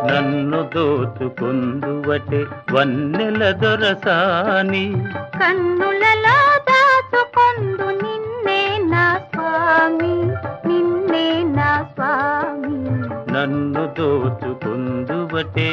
నన్ను దోచుకుందువటే వన్నెల దొరసాని, కన్నులలో దాచుకొందు నిన్నే నా స్వామి, నిన్నే నా స్వామి. నన్ను దోచుకుందువటే.